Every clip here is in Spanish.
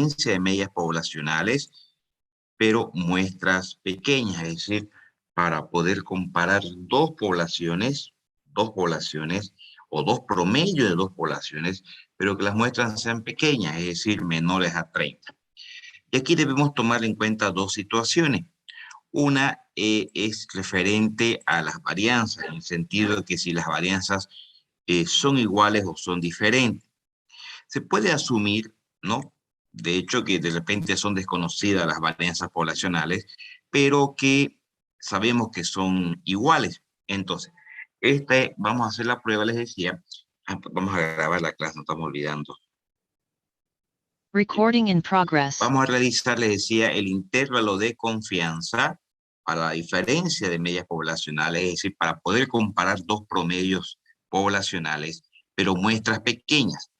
diferencia de medias poblacionales, pero muestras pequeñas, es decir, para poder comparar dos poblaciones o dos promedios de dos poblaciones, pero que las muestras sean pequeñas, es decir, menores a 30. Y aquí debemos tomar en cuenta dos situaciones. Una es referente a las varianzas, en el sentido de que si las varianzas son iguales o son diferentes. Se puede asumir, ¿no? De hecho, que de repente son desconocidas las varianzas poblacionales, pero que sabemos que son iguales. Entonces, vamos a hacer la prueba, les decía. Vamos a grabar la clase, no estamos olvidando. Recording in progress. Vamos a realizar, les decía, el intervalo de confianza para la diferencia de medias poblacionales, es decir, para poder comparar dos promedios poblacionales, pero muestras pequeñas,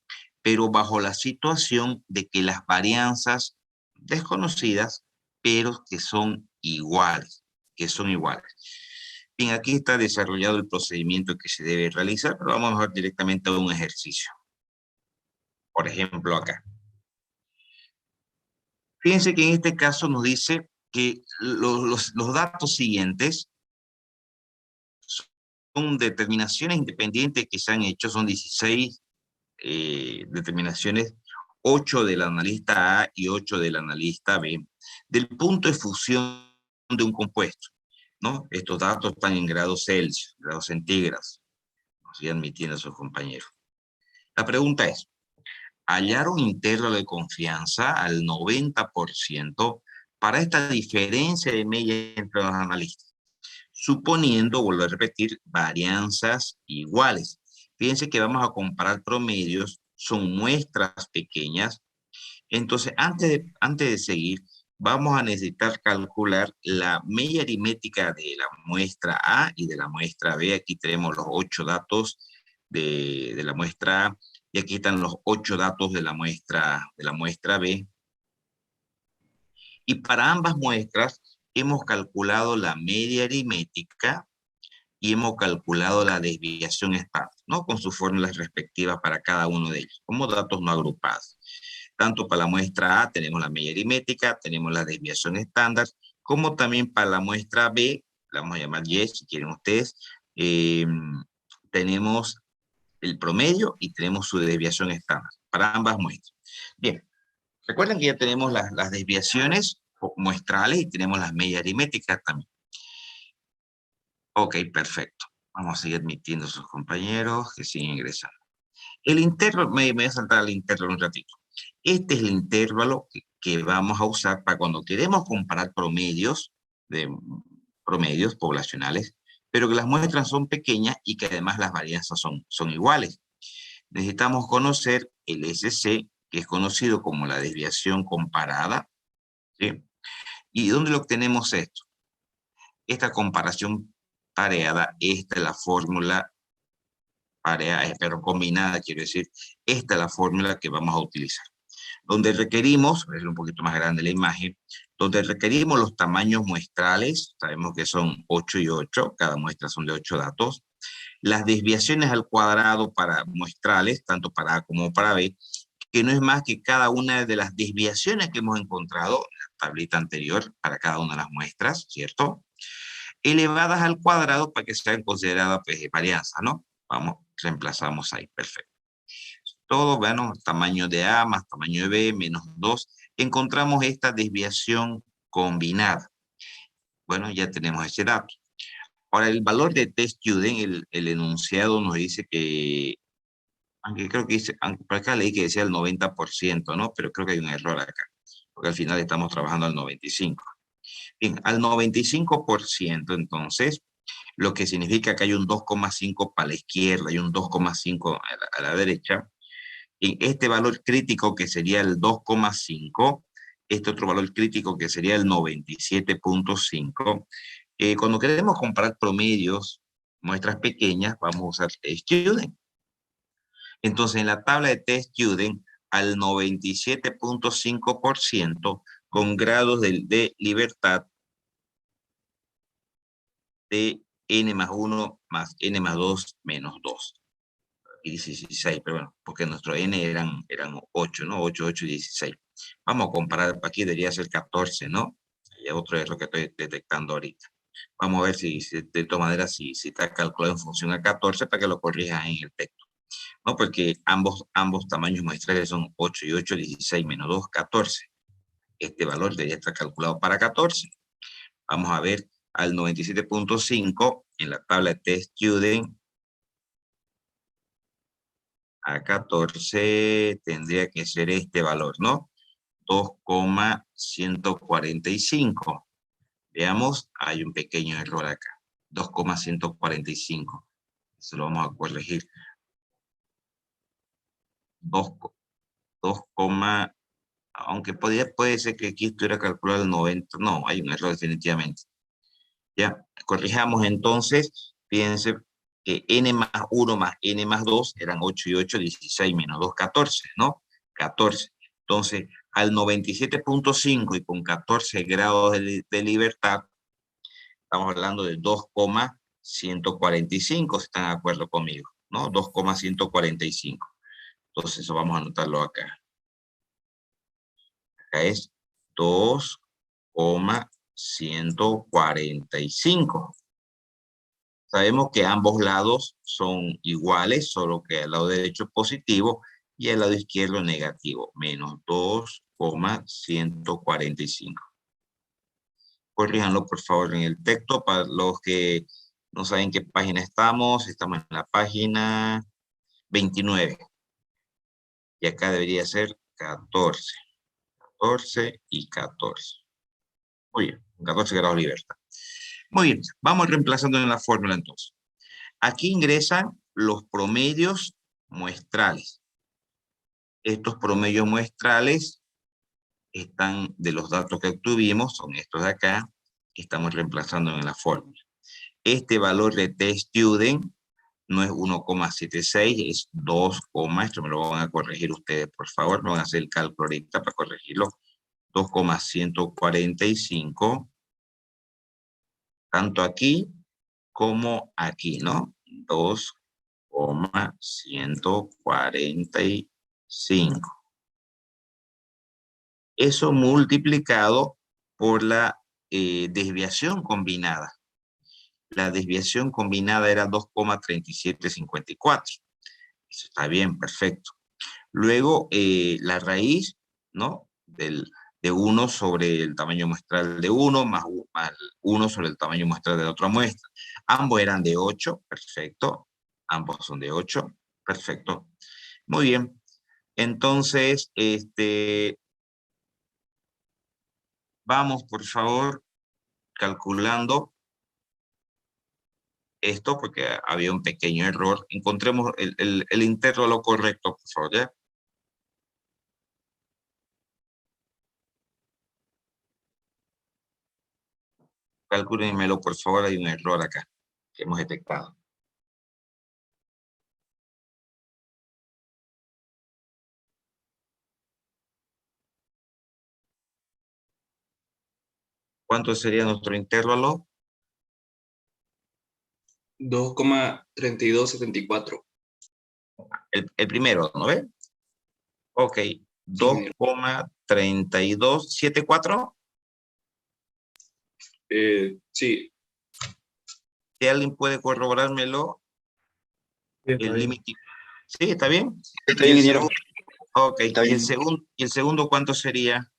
pero bajo la situación de que las varianzas desconocidas, pero que son iguales, Bien, aquí está desarrollado el procedimiento que se debe realizar, pero vamos a ver directamente a un ejercicio. Por ejemplo, acá. Fíjense que en este caso nos dice que los datos siguientes son determinaciones independientes que se han hecho, son 16 determinaciones, 8 del analista A y 8 del analista B, del punto de fusión de un compuesto, ¿no? Estos datos están en grados Celsius, grados centígrados, nos siguen admitiendo a sus compañeros. La pregunta es, hallar un intervalo de confianza al 90% para esta diferencia de media entre los analistas, suponiendo, vuelvo a repetir, varianzas iguales. Fíjense que vamos a comparar promedios, son muestras pequeñas. Entonces, antes de seguir, vamos a necesitar calcular la media aritmética de la muestra A y de la muestra B. Aquí tenemos los 8 datos de la muestra A y aquí están los 8 datos de la muestra B. Y para ambas muestras hemos calculado la media aritmética y hemos calculado la desviación estándar, ¿no? Con sus fórmulas respectivas para cada uno de ellos, como datos no agrupados. Tanto para la muestra A tenemos la media aritmética, tenemos la desviación estándar, como también para la muestra B, la vamos a llamar Y si quieren ustedes, tenemos el promedio y tenemos su desviación estándar para ambas muestras. Bien, recuerden que ya tenemos las desviaciones muestrales y tenemos las medias aritméticas también. Ok, perfecto. Vamos a seguir admitiendo a sus compañeros que siguen ingresando. El intervalo, me voy a saltar al intervalo un ratito. Este es el intervalo que vamos a usar para cuando queremos comparar promedios poblacionales, pero que las muestras son pequeñas y que además las varianzas son iguales. Necesitamos conocer el SC, que es conocido como la desviación comparada, ¿sí? ¿Y dónde lo obtenemos esto? Esta comparación pareada, esta es la fórmula pareada, pero combinada, quiero decir, esta es la fórmula que vamos a utilizar. Donde requerimos, voy a hacer un poquito más grande la imagen, donde requerimos los tamaños muestrales, sabemos que son 8 y 8, cada muestra son de 8 datos, las desviaciones al cuadrado para muestrales, tanto para A como para B, que no es más que cada una de las desviaciones que hemos encontrado en la tablita anterior para cada una de las muestras, ¿cierto? Elevadas al cuadrado para que sean consideradas pues, varianzas, ¿no? Vamos, reemplazamos ahí, perfecto. Todo, bueno, tamaño de A más tamaño de B menos 2, encontramos esta desviación combinada. Bueno, ya tenemos ese dato. Ahora, el valor de testudent, el enunciado nos dice que, aunque creo que dice, aunque por acá leí que decía el 90%, ¿no? Pero creo que hay un error acá, porque al final estamos trabajando al 95%. Bien, al 95%, entonces, lo que significa que hay un 2,5 para la izquierda y un 2,5 a la derecha. En este valor crítico que sería el 2,5, este otro valor crítico que sería el 97,5, cuando queremos comparar promedios, muestras pequeñas, vamos a usar testudent. Entonces, en la tabla de testudent, al 97,5% con grados de libertad de n más 1 más n más 2 menos 2. y 16, pero bueno, porque nuestro n eran 8, ¿no? 8, 8 y 16. Vamos a comparar, aquí debería ser 14, ¿no? Y otro error que estoy detectando ahorita. Vamos a ver si de todas maneras, si está calculado en función a 14 para que lo corrijas en el texto, ¿no? Porque ambos tamaños muestrales son 8 y 8, 16 menos 2, 14. Este valor debería estar calculado para 14. Vamos a ver al 97.5 en la tabla de test student. A 14 tendría que ser este valor, ¿no? 2,145. Veamos, hay un pequeño error acá. 2,145. Eso lo vamos a corregir. 2, aunque puede ser que aquí estuviera calculado el 90. No, hay un error definitivamente. Ya, corrijamos entonces. Fíjense que n más 1 más n más 2 eran 8 y 8, 16 menos 2, 14, ¿no? 14. Entonces, al 97.5 y con 14 grados de libertad, estamos hablando de 2,145, si están de acuerdo conmigo, ¿no? 2,145. Entonces, eso vamos a anotarlo acá. Acá es 2,145. Sabemos que ambos lados son iguales, solo que el lado derecho es positivo y el lado izquierdo negativo, menos 2,145. Corríjanlo por favor en el texto. Para los que no saben qué página estamos en la página 29. Y acá debería ser 14. 14 y 14. Muy bien, 14 grados de libertad. Muy bien, vamos reemplazando en la fórmula entonces. Aquí ingresan los promedios muestrales. Estos promedios muestrales están de los datos que obtuvimos, son estos de acá, que estamos reemplazando en la fórmula. Este valor de t-student no es 1,76, es 2, esto me lo van a corregir ustedes, por favor, me van a hacer el cálculo ahorita para corregirlo. 2,145, tanto aquí como aquí, ¿no? 2,145. Eso multiplicado por la desviación combinada. La desviación combinada era 2,3754. Eso está bien, perfecto. Luego, la raíz, ¿no? De 1 sobre el tamaño muestral de 1 más 1 sobre el tamaño muestral de la otra muestra. Ambos eran de 8, perfecto. Ambos son de 8, perfecto. Muy bien. Entonces, vamos, por favor, calculando esto porque había un pequeño error. Encontremos el intervalo correcto, por favor, ¿ya? Calcúlenmelo, por favor, hay un error acá que hemos detectado. ¿Cuánto sería nuestro intervalo? 2,3274. El primero, ¿no ve? Ok, Sí, 2,3274. sí. Si alguien puede corroborármelo, Sí, está el bien. límite. ¿Sí, está bien? Está Y bien, el ingeniero. segundo, ok, Está y bien. el segundo, ¿cuánto sería?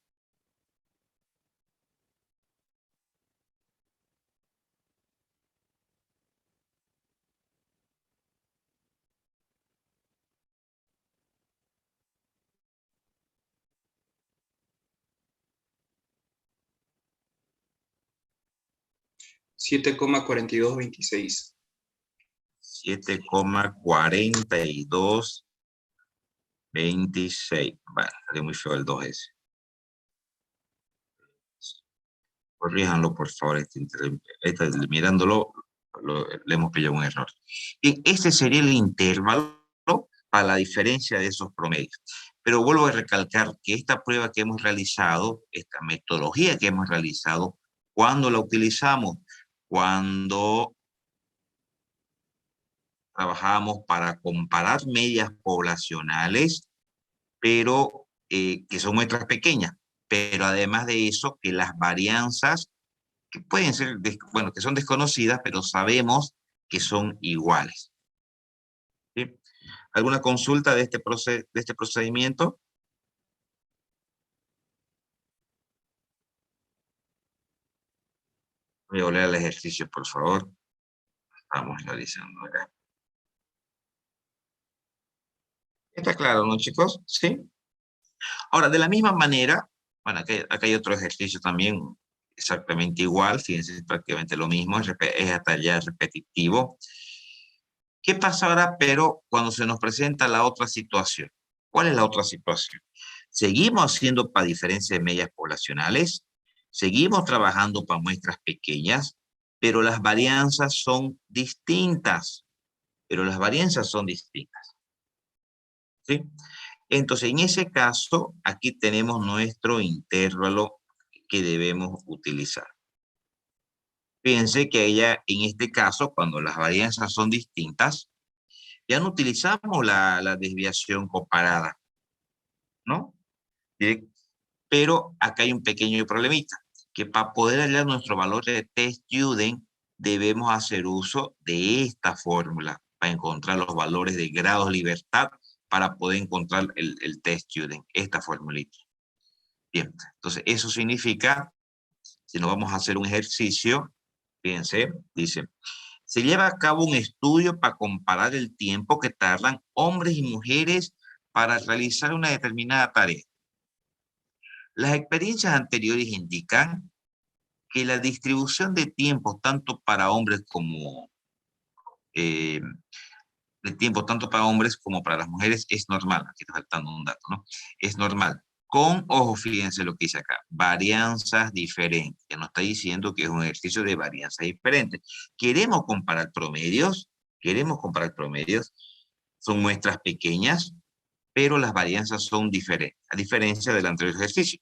Siete coma 4226. 7,4226. Bueno, salió muy feo el 2 ese. Corríjanlo, por favor. Mirándolo, le hemos pillado un error. Y ese sería el intervalo para la diferencia de esos promedios. Pero vuelvo a recalcar que esta prueba que hemos realizado, esta metodología que hemos realizado, ¿cuándo la utilizamos? Cuando Trabajábamos para comparar medias poblacionales, pero que son muestras pequeñas. Pero además de eso, que las varianzas, que pueden ser, bueno, que son desconocidas, pero sabemos que son iguales. ¿Sí? ¿Alguna consulta de este procedimiento? Voy a volver al ejercicio, por favor. Vamos realizando acá. ¿Está claro, no, chicos? ¿Sí? Ahora, de la misma manera, bueno, acá hay otro ejercicio también exactamente igual, fíjense, es prácticamente lo mismo, es hasta ya repetitivo. ¿Qué pasa ahora, pero cuando se nos presenta la otra situación? ¿Cuál es la otra situación? Seguimos haciendo para diferencias de medias poblacionales, seguimos trabajando para muestras pequeñas, pero las varianzas son distintas. Pero las varianzas son distintas. ¿Sí? Entonces, en ese caso, aquí tenemos nuestro intervalo que debemos utilizar. Fíjense que ya en este caso, cuando las varianzas son distintas, ya no utilizamos la desviación comparada, ¿no? Pero acá hay un pequeño problemita, que para poder hallar nuestro valor de t-student, debemos hacer uso de esta fórmula para encontrar los valores de grados de libertad para poder encontrar el t-student, esta formulita. Bien, entonces eso significa, si nos vamos a hacer un ejercicio, fíjense, dice, se lleva a cabo un estudio para comparar el tiempo que tardan hombres y mujeres para realizar una determinada tarea. Las experiencias anteriores indican que la distribución de tiempo tanto para hombres como para las mujeres es normal. Aquí está faltando un dato, ¿no? Es normal. Con, ojo, fíjense lo que dice acá, varianzas diferentes. Ya nos está diciendo que es un ejercicio de varianzas diferentes. ¿Queremos comparar promedios? ¿Queremos comparar promedios? Son muestras pequeñas, pero las varianzas son diferentes, a diferencia del anterior ejercicio.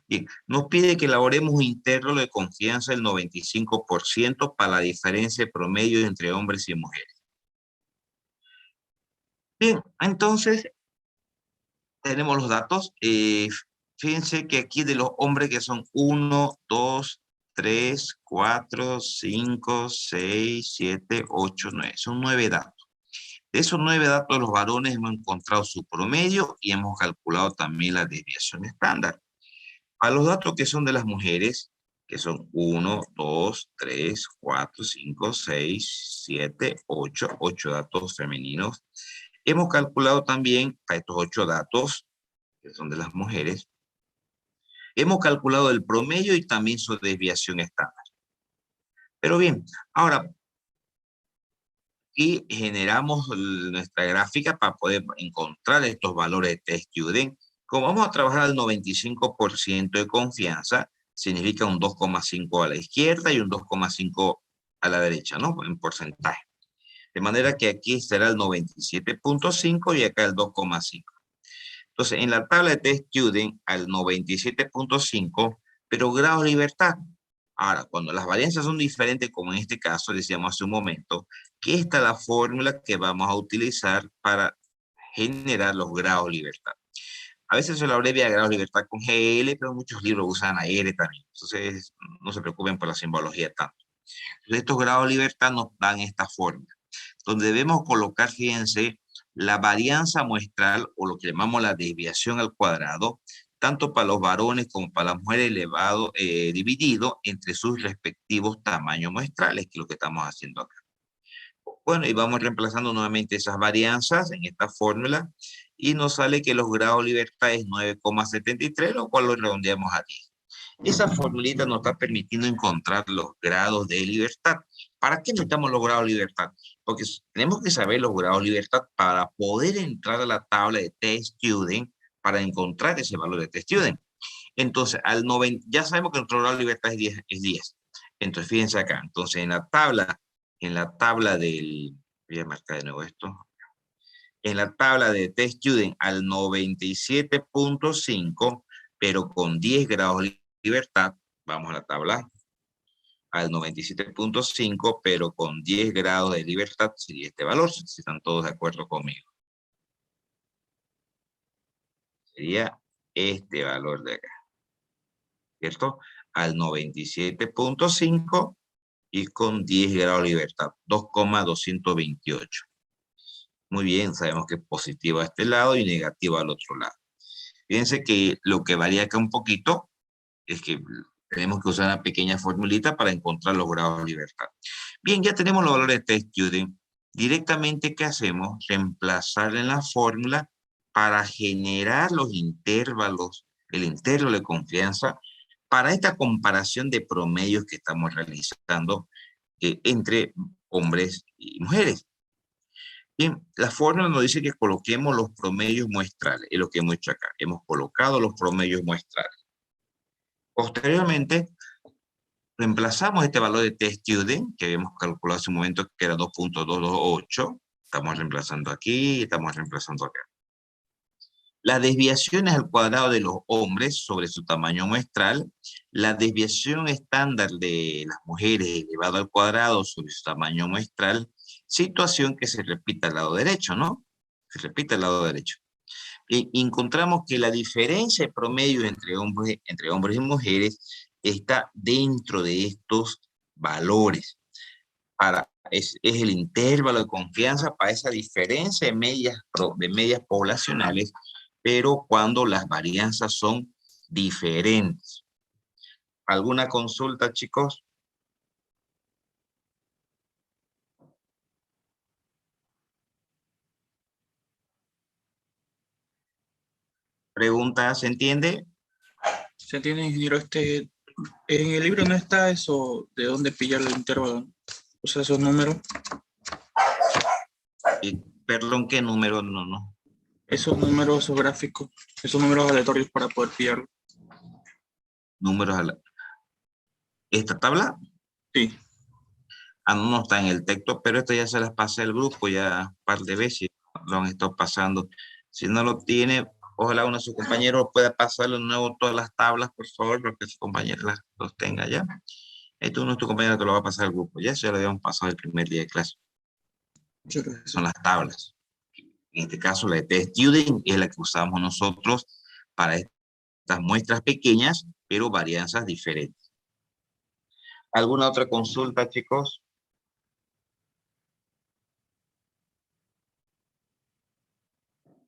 Bien, nos pide que elaboremos un intervalo de confianza del 95% para la diferencia de promedio entre hombres y mujeres. Bien, entonces tenemos los datos. Fíjense que aquí de los hombres que son 1, 2, 3, 4, 5, 6, 7, 8, 9. Son 9 datos. De esos 9 datos, los varones hemos encontrado su promedio y hemos calculado también la desviación estándar. A los datos que son de las mujeres, que son 1, 2, 3, 4, 5, 6, 7, 8, 8 datos femeninos. Hemos calculado también para estos 8 datos, que son de las mujeres, hemos calculado el promedio y también su desviación estándar. Pero bien, ahora, aquí generamos nuestra gráfica para poder encontrar estos valores de t-student. Como vamos a trabajar al 95% de confianza, significa un 2,5 a la izquierda y un 2,5 a la derecha, ¿no? En porcentaje. De manera que aquí será el 97,5 y acá el 2,5. Entonces, en la tabla de t-student, al 97,5, pero grado de libertad. Ahora, cuando las varianzas son diferentes, como en este caso, decíamos hace un momento, que esta es la fórmula que vamos a utilizar para generar los grados de libertad. A veces se lo abrevia grados de libertad con GL, pero muchos libros usan AR también. Entonces, no se preocupen por la simbología tanto. Entonces, estos grados de libertad nos dan esta fórmula, donde debemos colocar, fíjense, la varianza muestral, o lo que llamamos la desviación al cuadrado, tanto para los varones como para las mujeres elevado, dividido entre sus respectivos tamaños muestrales, que es lo que estamos haciendo acá. Bueno, y vamos reemplazando nuevamente esas varianzas en esta fórmula, y nos sale que los grados de libertad es 9,73, lo cual lo redondeamos a 10. Esa formulita nos está permitiendo encontrar los grados de libertad. ¿Para qué necesitamos los grados de libertad? Porque tenemos que saber los grados de libertad para poder entrar a la tabla de t-student para encontrar ese valor de t-student. Entonces, ya sabemos que nuestro grado de libertad es 10. Entonces, fíjense acá. Entonces, en la tabla del, voy a marcar de nuevo esto. En la tabla de t-student al 97,5, pero con 10 grados de libertad, vamos a la tabla, al 97.5, pero con 10 grados de libertad sería este valor, si están todos de acuerdo conmigo. Sería este valor de acá, ¿cierto? Al 97.5 y con 10 grados de libertad, 2,228. Muy bien, sabemos que es positivo a este lado y negativo al otro lado. Fíjense que lo que varía acá un poquito es que tenemos que usar una pequeña formulita para encontrar los grados de libertad. Bien, ya tenemos los valores de test student. Directamente, ¿qué hacemos? Reemplazar en la fórmula para generar los intervalos, el intervalo de confianza, para esta comparación de promedios que estamos realizando entre hombres y mujeres. Bien, la fórmula nos dice que coloquemos los promedios muestrales, es lo que hemos hecho acá. Hemos colocado los promedios muestrales. Posteriormente, reemplazamos este valor de t-student, que habíamos calculado hace un momento que era 2.228. Estamos reemplazando aquí, estamos reemplazando acá. Las desviaciones al cuadrado de los hombres sobre su tamaño muestral, la desviación estándar de las mujeres elevado al cuadrado sobre su tamaño muestral, situación que se repite al lado derecho, ¿no? Se repite al lado derecho. Y encontramos que la diferencia de promedio entre hombres y mujeres está dentro de estos valores. Es el intervalo de confianza para esa diferencia de medias poblacionales, pero cuando las varianzas son diferentes. ¿Alguna consulta, chicos? ¿Pregunta? ¿Se entiende? ¿Se entiende, ingeniero? En el libro no está eso de dónde pillar el intervalo, ¿no? O sea, esos números. Perdón, ¿qué número? No. Esos números, esos gráficos, esos números aleatorios para poder pillarlo. Números ¿Esta tabla? Sí. No está en el texto, pero esto ya se las pasé al grupo ya un par de veces, lo han estado pasando. Si no lo tiene, ojalá uno de sus compañeros pueda pasarle de nuevo todas las tablas, por favor, para que su compañero los tenga ya. Esto uno de tus compañeros te lo va a pasar al grupo, ya eso ya lo habíamos pasado el primer día de clase. Muchas gracias. Son las tablas. En este caso, la de test student es la que usamos nosotros para estas muestras pequeñas, pero varianzas diferentes. ¿Alguna otra consulta, chicos?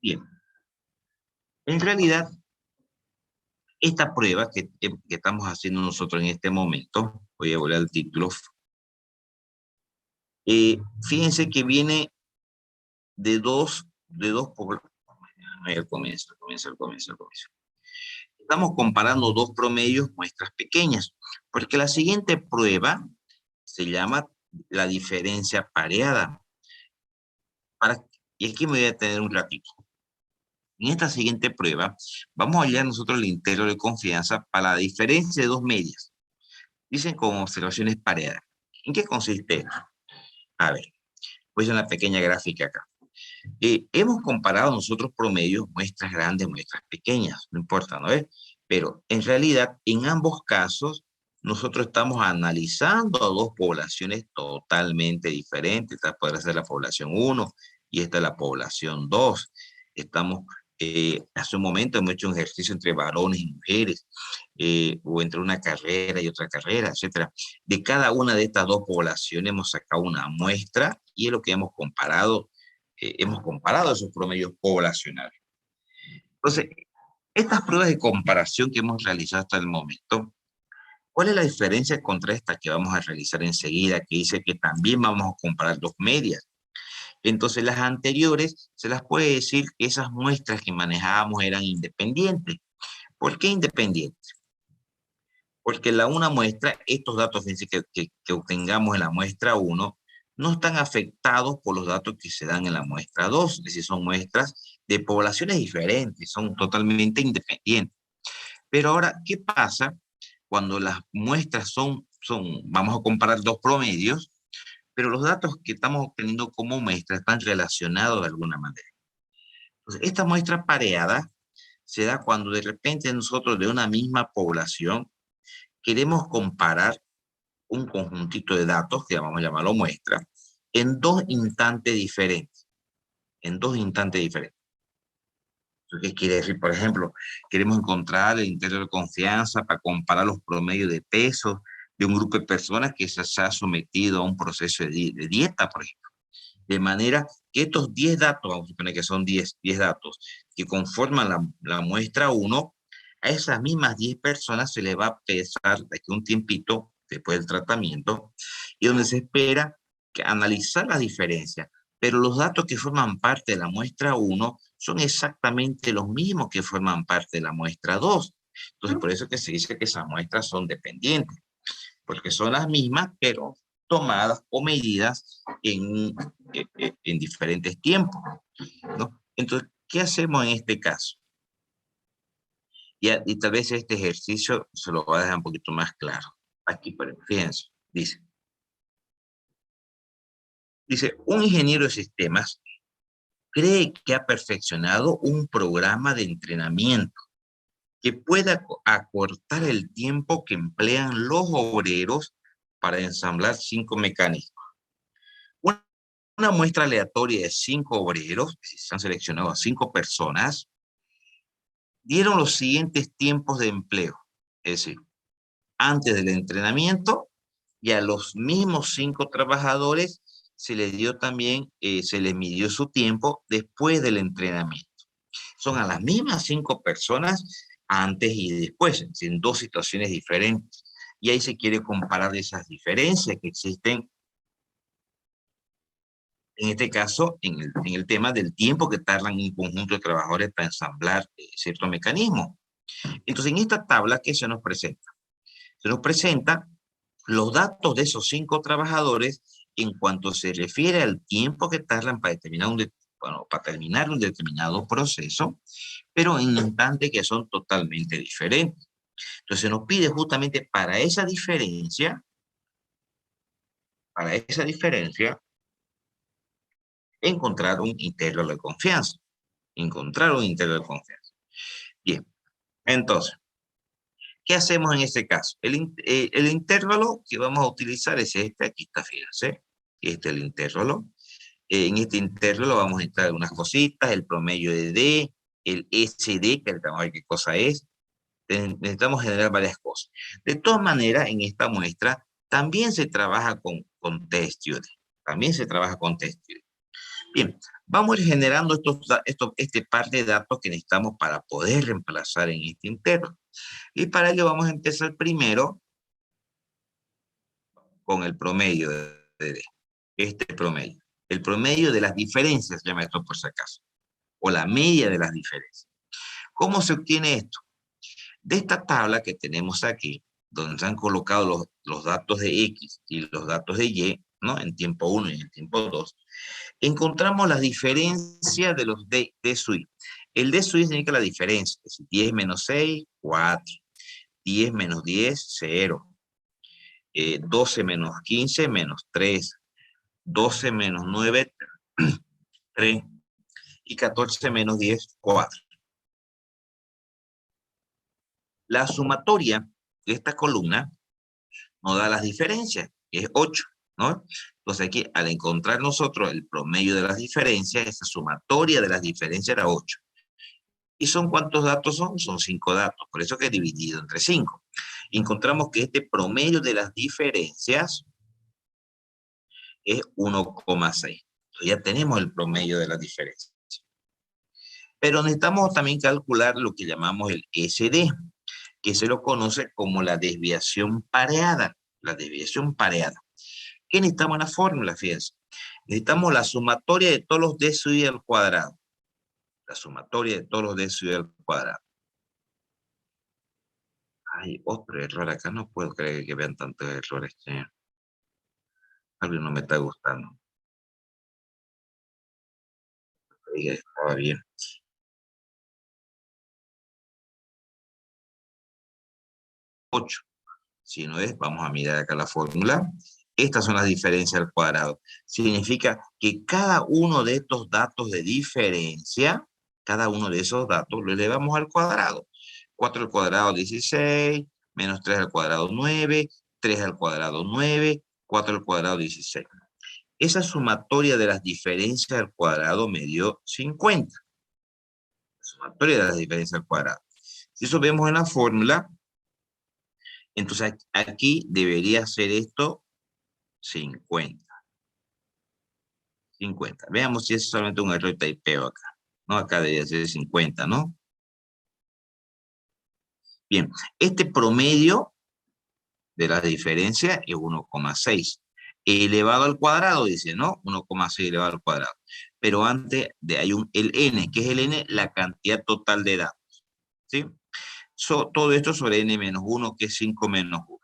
Bien. En realidad, esta prueba que estamos haciendo nosotros en este momento, voy a volver al título, fíjense que viene de dos al comienzo. Estamos comparando dos promedios, muestras pequeñas, porque la siguiente prueba se llama la diferencia pareada. Y aquí me voy a detener un ratito. En esta siguiente prueba, vamos a hallar nosotros el intervalo de confianza para la diferencia de dos medias. Dicen con observaciones pareadas. ¿En qué consiste? A ver, voy a hacer una pequeña gráfica acá. Hemos comparado nosotros promedios, muestras grandes, muestras pequeñas, no importa, ¿no es? Pero en realidad, en ambos casos, nosotros estamos analizando a dos poblaciones totalmente diferentes. Esta podrá ser la población 1 y esta es la población 2. Hace un momento hemos hecho un ejercicio entre varones y mujeres, o entre una carrera y otra carrera, etcétera. De cada una de estas dos poblaciones hemos sacado una muestra y es lo que hemos comparado esos promedios poblacionales. Entonces, estas pruebas de comparación que hemos realizado hasta el momento, ¿cuál es la diferencia contra esta que vamos a realizar enseguida, que dice que también vamos a comparar dos medias? Entonces, las anteriores se las puede decir que esas muestras que manejábamos eran independientes. ¿Por qué independientes? Porque la una muestra, estos datos que obtengamos en la muestra 1, no están afectados por los datos que se dan en la muestra 2, es decir, son muestras de poblaciones diferentes, son totalmente independientes. Pero ahora, ¿qué pasa cuando las muestras vamos a comparar dos promedios, pero los datos que estamos obteniendo como muestra están relacionados de alguna manera? Entonces, esta muestra pareada se da cuando de repente nosotros de una misma población queremos comparar un conjuntito de datos, que vamos a llamarlo muestra, en dos instantes diferentes. En dos instantes diferentes. ¿Qué quiere decir? Por ejemplo, queremos encontrar el intervalo de confianza para comparar los promedios de pesos de un grupo de personas que se ha sometido a un proceso de dieta, por ejemplo. De manera que estos 10 datos, vamos a suponer que son 10 datos, que conforman la muestra 1, a esas mismas 10 personas se les va a pesar de aquí un tiempito después del tratamiento, y donde se espera que analizar las diferencias. Pero los datos que forman parte de la muestra 1 son exactamente los mismos que forman parte de la muestra 2. Entonces, por eso que se dice que esas muestras son dependientes, porque son las mismas, pero tomadas o medidas en diferentes tiempos, ¿no? Entonces, ¿qué hacemos en este caso? Y tal vez este ejercicio se lo va a dejar un poquito más claro. Aquí, por fíjense, dice, un ingeniero de sistemas cree que ha perfeccionado un programa de entrenamiento que pueda acortar el tiempo que emplean los obreros para ensamblar 5 mecanismos. Una muestra aleatoria de 5 obreros, que se han seleccionado a 5 personas, dieron los siguientes tiempos de empleo. Es decir, antes del entrenamiento, y a los mismos 5 trabajadores se les dio también, se les midió su tiempo después del entrenamiento. Son a las mismas 5 personas antes y después, en dos situaciones diferentes. Y ahí se quiere comparar esas diferencias que existen, en este caso, en el tema del tiempo que tardan un conjunto de trabajadores para ensamblar cierto mecanismo. Entonces, en esta tabla, ¿qué se nos presenta? Se nos presenta los datos de esos 5 trabajadores en cuanto se refiere al tiempo que tardan para terminar un determinado proceso, pero en instantes que son totalmente diferentes. Entonces se nos pide justamente para esa diferencia, encontrar un intervalo de confianza. Bien, entonces, ¿qué hacemos en este caso? El intervalo que vamos a utilizar es este, aquí está, fíjense, este es el intervalo. En este intervalo vamos a entrar unas cositas, el promedio de D, el SD, que vamos a ver qué cosa es. Necesitamos generar varias cosas. De todas maneras, en esta muestra también se trabaja con test theory. Bien, vamos a ir generando este par de datos que necesitamos para poder reemplazar en este intervalo. Y para ello vamos a empezar primero con el promedio de D. Este promedio. El promedio de las diferencias, llama esto por si acaso. O la media de las diferencias. ¿Cómo se obtiene esto? De esta tabla que tenemos aquí, donde se han colocado los datos de X y los datos de Y, ¿no? En tiempo 1 y en tiempo 2, encontramos las diferencias de los D sub I. El D sub I significa la diferencia. Es decir, 10 menos 6, 4. 10 menos 10, 0. 12 menos 15, menos 3. 12 menos 9, 3. Y 14 menos 10, 4. La sumatoria de esta columna nos da las diferencias, que es 8, ¿no? Entonces aquí, al encontrar nosotros el promedio de las diferencias, esa sumatoria de las diferencias era 8. ¿Y son cuántos datos son? Son 5 datos, por eso que he dividido entre 5. Encontramos que este promedio de las diferencias es 1,6. Entonces ya tenemos el promedio de las diferencias. Pero necesitamos también calcular lo que llamamos el SD, que se lo conoce como la desviación pareada. La desviación pareada. ¿Qué necesitamos en la fórmula? Fíjense. Necesitamos la sumatoria de todos los D sub I al cuadrado. La sumatoria de todos los D sub I al cuadrado. Hay otro error acá. No puedo creer que vean tantos errores. Algo no me está gustando. Estaba bien. Si no es, vamos a mirar acá la fórmula. Estas son las diferencias al cuadrado. Significa que cada uno de estos datos de diferencia, cada uno de esos datos lo elevamos al cuadrado. 4 al cuadrado 16, menos 3 al cuadrado 9, 3 al cuadrado 9, 4 al cuadrado 16. Esa sumatoria de las diferencias al cuadrado me dio 50. Sumatoria de las diferencias al cuadrado. Si eso vemos en la fórmula, entonces aquí debería ser esto 50. 50. Veamos si es solamente un error de typeo acá. ¿No? Acá debería ser 50, ¿no? Bien, este promedio de la diferencia es 1,6. Elevado al cuadrado, dice, ¿no? 1,6 elevado al cuadrado. Pero antes hay el n, que es el n, la cantidad total de datos. ¿Sí? Todo esto sobre n menos 1, que es 5 menos 1.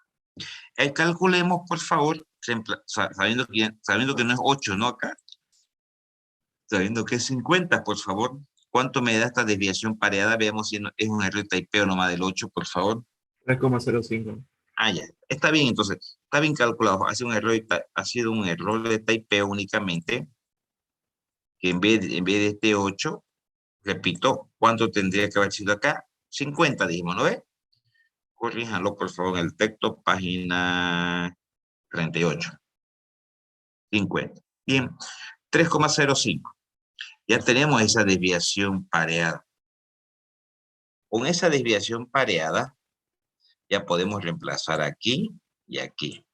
Calculemos, por favor, sabiendo que no es 8, ¿no? Acá. Sabiendo que es 50, por favor. ¿Cuánto me da esta desviación pareada? Veamos si es un error de typeo nomás del 8, por favor. 3,05. Ah, ya. Está bien, entonces. Está bien calculado. Ha sido un error de typeo únicamente. Que en vez de este 8, repito, ¿cuánto tendría que haber sido acá? 50, dijimos, ¿no ve? Corríjanlo, por favor, en el texto, página 38. 50. Bien. 3,05. Ya tenemos esa desviación pareada. Con esa desviación pareada, ya podemos reemplazar aquí y aquí.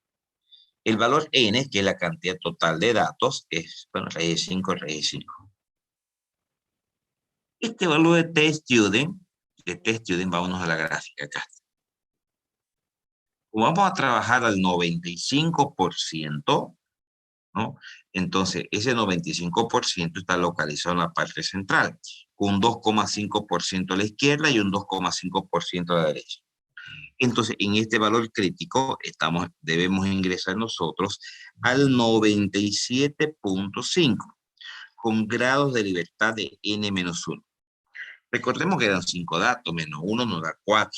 El valor n, que es la cantidad total de datos, es, bueno, raíz de 5, raíz de 5. Este valor de t-student, vámonos a la gráfica acá. Como vamos a trabajar al 95%, ¿no? Entonces, ese 95% está localizado en la parte central, con un 2,5% a la izquierda y un 2,5% a la derecha. Entonces, en este valor crítico debemos ingresar nosotros al 97,5 con grados de libertad de n-1. Recordemos que eran 5 datos, menos 1 nos da 4.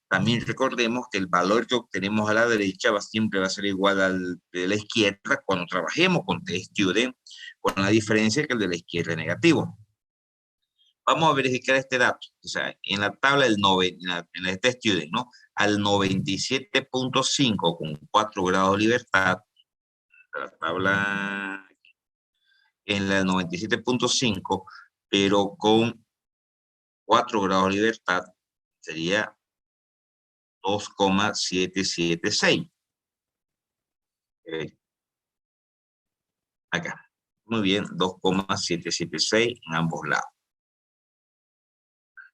También recordemos que el valor que obtenemos a la derecha siempre va a ser igual al de la izquierda cuando trabajemos con t-student, con la diferencia que el de la izquierda es negativo. Vamos a verificar este dato. O sea, en la tabla en el t-student, ¿no? Al 97,5 con 4 grados de libertad, la tabla en la 97,5, pero con 4 grados de libertad, sería 2,776. Acá. Muy bien, 2,776 en ambos lados.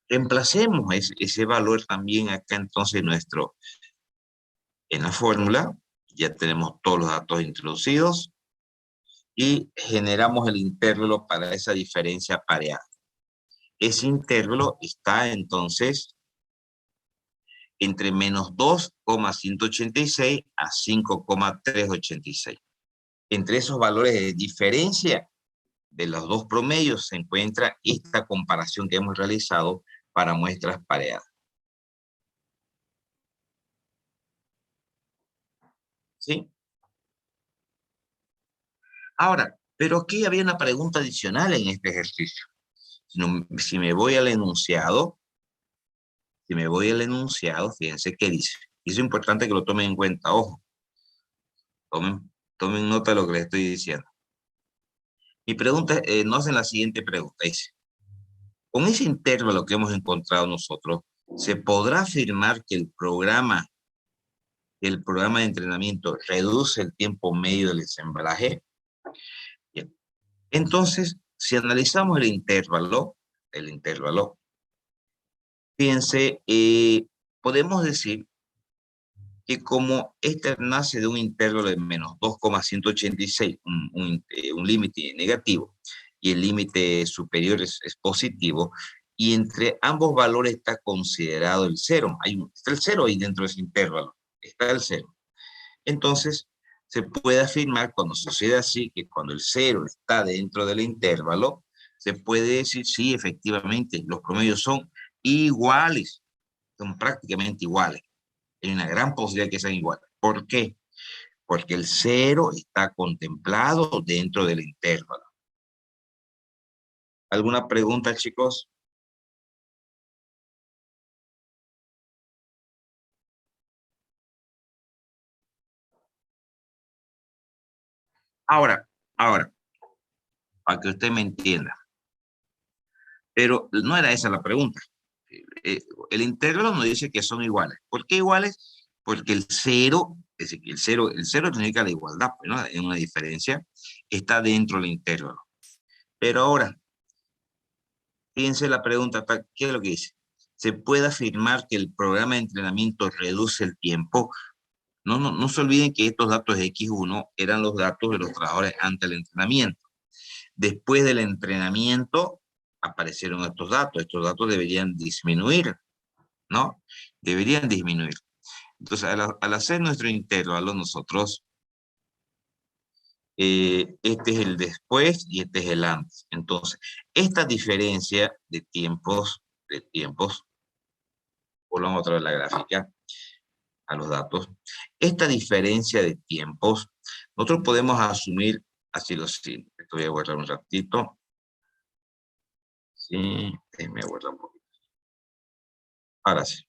Reemplacemos ese valor también acá entonces en la fórmula. Ya tenemos todos los datos introducidos. Y generamos el intervalo para esa diferencia pareada. Ese intervalo está entonces entre menos 2,186 a 5,386. Entre esos valores de diferencia de los dos promedios se encuentra esta comparación que hemos realizado para muestras pareadas. ¿Sí? Ahora, pero aquí había una pregunta adicional en este ejercicio. Si me voy al enunciado, fíjense qué dice. Y es importante que lo tomen en cuenta, ojo. Tomen nota de lo que les estoy diciendo. Mi pregunta, nos hacen la siguiente pregunta, dice. Con ese intervalo que hemos encontrado nosotros, ¿se podrá afirmar que el programa de entrenamiento reduce el tiempo medio del ensamblaje? Bien. Entonces, si analizamos el intervalo, fíjense, podemos decir que como este nace de un intervalo de menos 2,186, un límite negativo, y el límite superior es positivo, y entre ambos valores está considerado el cero. Está el cero ahí dentro de ese intervalo, está el cero. Entonces, se puede afirmar cuando sucede así, que cuando el cero está dentro del intervalo, se puede decir, sí, efectivamente, los promedios son iguales, son prácticamente iguales. Hay una gran posibilidad que sean iguales. ¿Por qué? Porque el cero está contemplado dentro del intervalo. ¿Alguna pregunta, chicos? Ahora, para que usted me entienda. Pero no era esa la pregunta. El íntegro nos dice que son iguales. ¿Por qué iguales? Porque el cero, es decir, el cero significa la igualdad, ¿no? En una diferencia, está dentro del íntegro. Pero ahora, fíjense la pregunta, ¿qué es lo que dice? ¿Se puede afirmar que el programa de entrenamiento reduce el tiempo? No se olviden que estos datos de X1 eran los datos de los trabajadores ante el entrenamiento. Después del entrenamiento aparecieron estos datos deberían disminuir, ¿no? Deberían disminuir. Entonces, al hacer nuestro intervalo, nosotros, este es el después y este es el antes. Entonces, esta diferencia de tiempos, volvamos otra vez a la gráfica, a los datos, esta diferencia de tiempos, nosotros podemos asumir así lo siguiente. Esto voy a guardar un ratito. Sí, déjenme guardar un poquito. Ahora sí.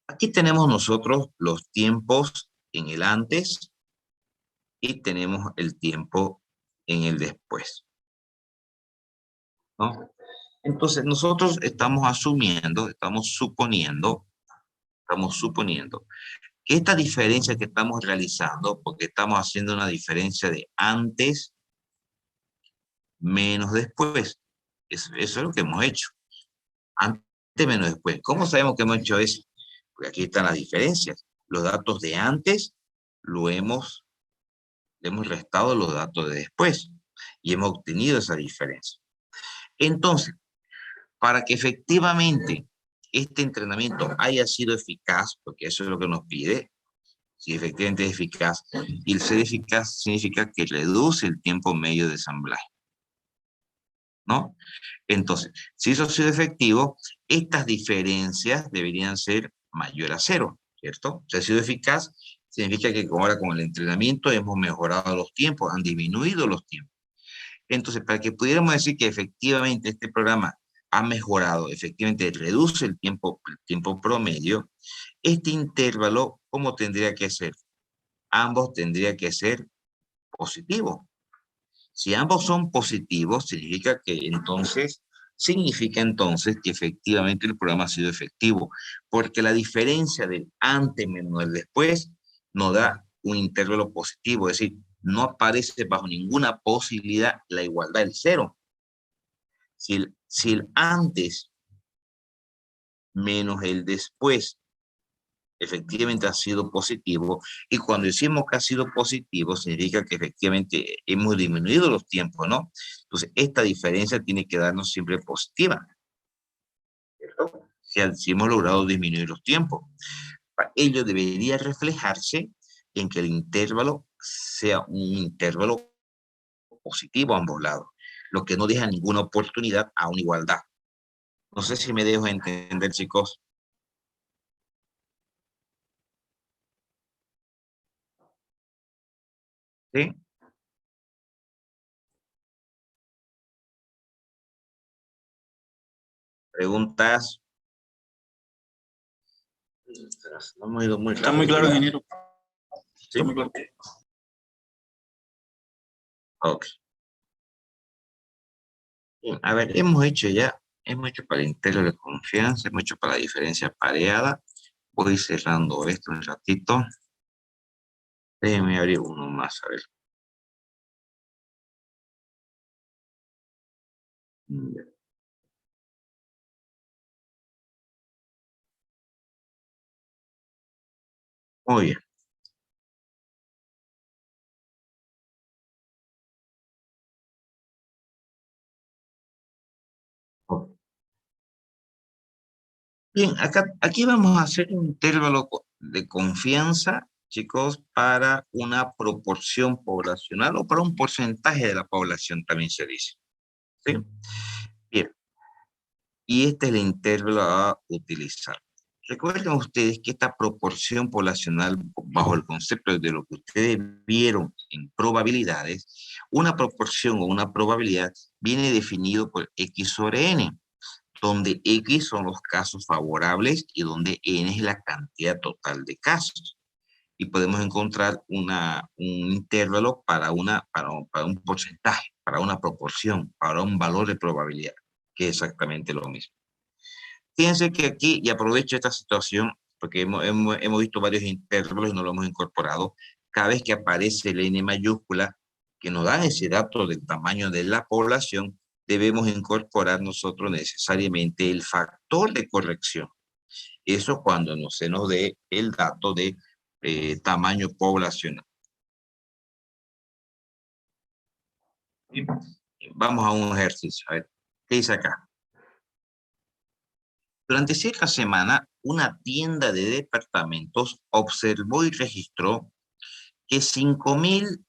Aquí tenemos nosotros los tiempos en el antes y tenemos el tiempo en el después, ¿no? Entonces nosotros estamos asumiendo, estamos suponiendo que esta diferencia que estamos realizando, porque estamos haciendo una diferencia de antes menos después, eso es lo que hemos hecho, antes menos después. ¿Cómo sabemos que hemos hecho eso? Porque aquí están las diferencias. Los datos de antes le hemos restado los datos de después y hemos obtenido esa diferencia. Entonces, para que efectivamente este entrenamiento haya sido eficaz, porque eso es lo que nos pide, si efectivamente es eficaz, y el ser eficaz significa que reduce el tiempo medio de ensamblaje, ¿no? Entonces, si eso ha sido efectivo, estas diferencias deberían ser mayor a cero, ¿cierto? Si ha sido eficaz, significa que ahora con el entrenamiento hemos mejorado los tiempos, han disminuido los tiempos. Entonces, para que pudiéramos decir que efectivamente este programa ha mejorado, efectivamente reduce el tiempo promedio, este intervalo, ¿cómo tendría que ser? Ambos tendrían que ser positivos. Si ambos son positivos, significa que efectivamente el programa ha sido efectivo, porque la diferencia del antes menos el después nos da un intervalo positivo, es decir, no aparece bajo ninguna posibilidad la igualdad del cero. Si el antes menos el después efectivamente ha sido positivo, y cuando decimos que ha sido positivo, significa que efectivamente hemos disminuido los tiempos, ¿no? Entonces, esta diferencia tiene que darnos siempre positiva, ¿cierto? Si hemos logrado disminuir los tiempos. Ello debería reflejarse en que el intervalo sea un intervalo positivo a ambos lados, lo que no deja ninguna oportunidad a una igualdad. No sé si me dejo entender, chicos. ¿Sí? Preguntas. No hemos ido muy Está muy rápido. claro, ingeniero. ¿Sí? Está muy claro. Ok. Bien, a ver, hemos hecho para el intervalo de confianza, hemos hecho para la diferencia pareada. Voy cerrando esto un ratito. Déjenme abrir uno más, a ver. Muy bien. Bien, aquí vamos a hacer un intervalo de confianza, chicos, para una proporción poblacional o para un porcentaje de la población, también se dice. ¿Sí? Bien. Y este es el intervalo a utilizar. Recuerden ustedes que esta proporción poblacional, bajo el concepto de lo que ustedes vieron en probabilidades, una proporción o una probabilidad viene definido por X sobre N, donde X son los casos favorables y donde N es la cantidad total de casos. y podemos encontrar un intervalo para un porcentaje, para una proporción, para un valor de probabilidad, que es exactamente lo mismo. Fíjense que aquí, y aprovecho esta situación, porque hemos visto varios intervalos y no lo hemos incorporado, cada vez que aparece el N mayúscula, que nos da ese dato del tamaño de la población, debemos incorporar nosotros necesariamente el factor de corrección. Eso cuando se nos dé el dato de tamaño poblacional. Vamos a un ejercicio. A ver, ¿qué dice acá? Durante cierta semana, una tienda de departamentos observó y registró que 5.000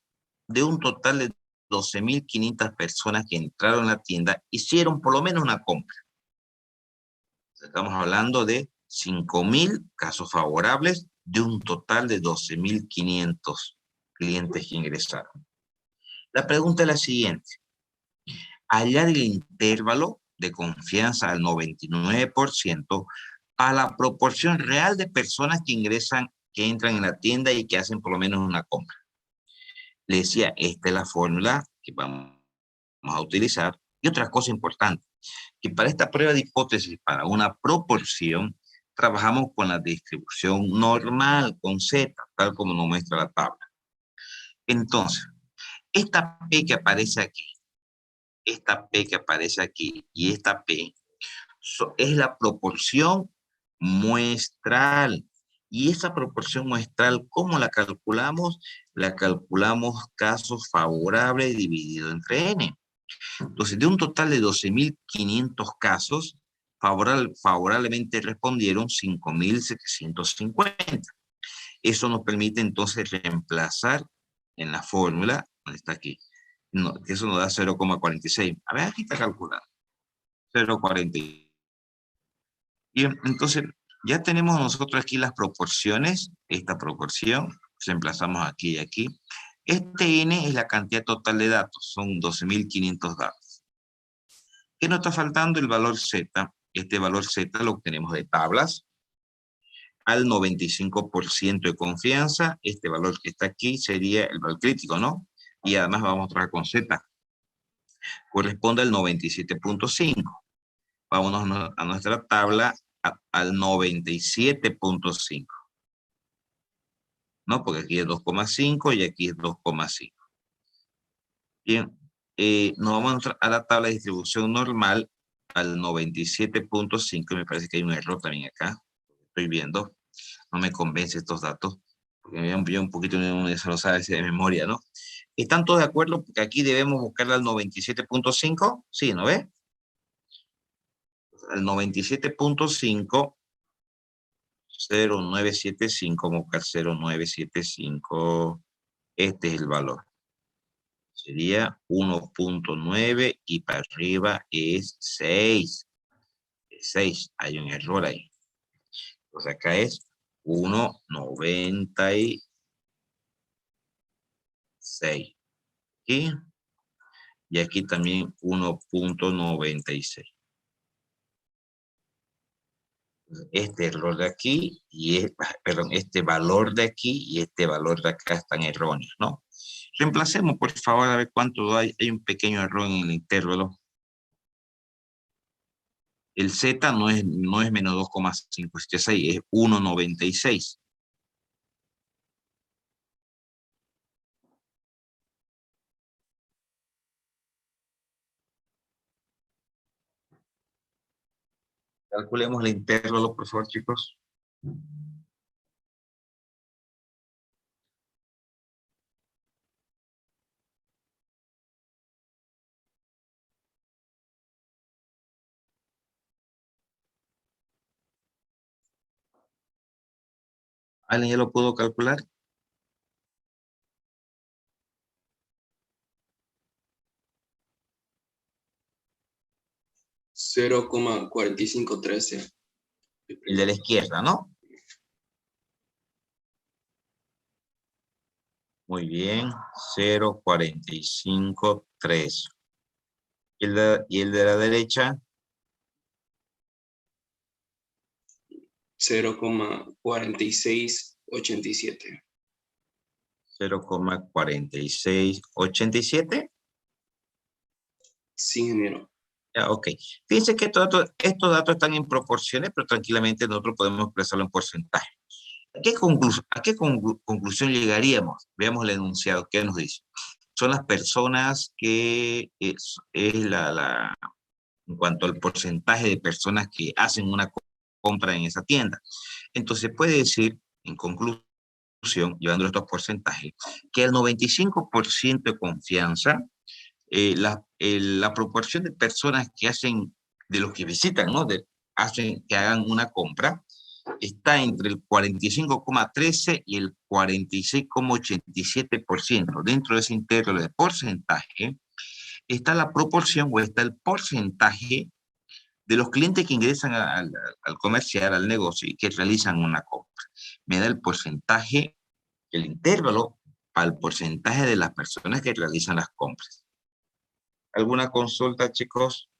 de un total de 12.500 personas que entraron a la tienda hicieron por lo menos una compra. Estamos hablando de 5.000 casos favorables de un total de 12.500 clientes que ingresaron. La pregunta es la siguiente. Hallar el intervalo de confianza al 99% a la proporción real de personas que ingresan, que entran en la tienda y que hacen por lo menos una compra. Le decía, esta es la fórmula que vamos a utilizar. Y otra cosa importante, que para esta prueba de hipótesis, para una proporción, trabajamos con la distribución normal, con Z, tal como nos muestra la tabla. Entonces, esta P que aparece aquí, y esta P es la proporción muestral. Y esa proporción muestral, ¿cómo la calculamos? La calculamos casos favorables dividido entre N. Entonces, de un total de 12.500 casos, favorablemente respondieron 5.750. Eso nos permite entonces reemplazar en la fórmula, donde está aquí, no, eso nos da 0,46. A ver, aquí está calculado. 0,46. Bien, entonces ya tenemos nosotros aquí las proporciones, esta proporción, reemplazamos aquí y aquí. Este N es la cantidad total de datos, son 12.500 datos. ¿Qué nos está faltando? El valor Z. Este valor Z lo obtenemos de tablas al 95% de confianza. Este valor que está aquí sería el valor crítico, ¿no? Y además vamos a trabajar con Z. Corresponde al 97.5. Vámonos a nuestra tabla al 97.5. ¿No? Porque aquí es 2,5 y aquí es 2,5. Bien, nos vamos a la tabla de distribución normal al 97.5. Me parece que hay un error también acá. Estoy viendo. No me convence estos datos. Porque me habían un poquito, eso lo sabe de memoria, ¿no? ¿Están todos de acuerdo? Porque aquí debemos buscar al 97.5. Sí, ¿no ve? Al 97.5. 0975, vamos a buscar 0975, este es el valor. Sería 1.9 y para arriba es 6. 6, hay un error ahí. Entonces acá es 1.96. Y aquí también 1.96. Este error de aquí y este valor de aquí y este valor de acá están erróneos, ¿no? Reemplacemos, por favor, a ver cuánto hay. Hay un pequeño error en el intervalo. El Z no es menos 2,576, es 1,96. Calculemos el intervalo, por favor, chicos. ¿Alguien ya lo pudo calcular? $0,4513. El de la izquierda, ¿no? Muy bien, 0,453. ¿Y el de la derecha? 0,4687. 0,4687. Sí, ingeniero. Ya, ok. Fíjense que estos datos están en proporciones, pero tranquilamente nosotros podemos expresarlo en porcentaje. ¿A qué conclusión llegaríamos? Veamos el enunciado. ¿Qué nos dice? Son las personas que en cuanto al porcentaje de personas que hacen una compra en esa tienda. Entonces puede decir, en conclusión, llevando estos porcentajes, que el 95% de confianza, la proporción de personas que hacen, de los que visitan, ¿no? Que hagan una compra, está entre el 45,13 y el 46,87%. Dentro de ese intervalo de porcentaje está la proporción o está el porcentaje de los clientes que ingresan al comercial, al negocio y que realizan una compra. Me da el porcentaje, el intervalo para el porcentaje de las personas que realizan las compras. ¿Alguna consulta, chicos?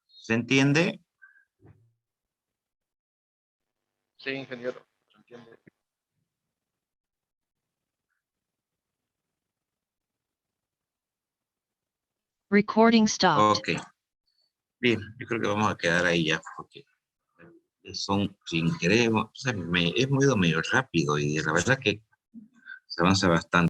¿Se entiende? Sí, ingeniero. Se entiende. Recording stopped. Ok. Bien, yo creo que vamos a quedar ahí ya, porque son, sin querer, o sea, es movido medio rápido y la verdad que se avanza bastante.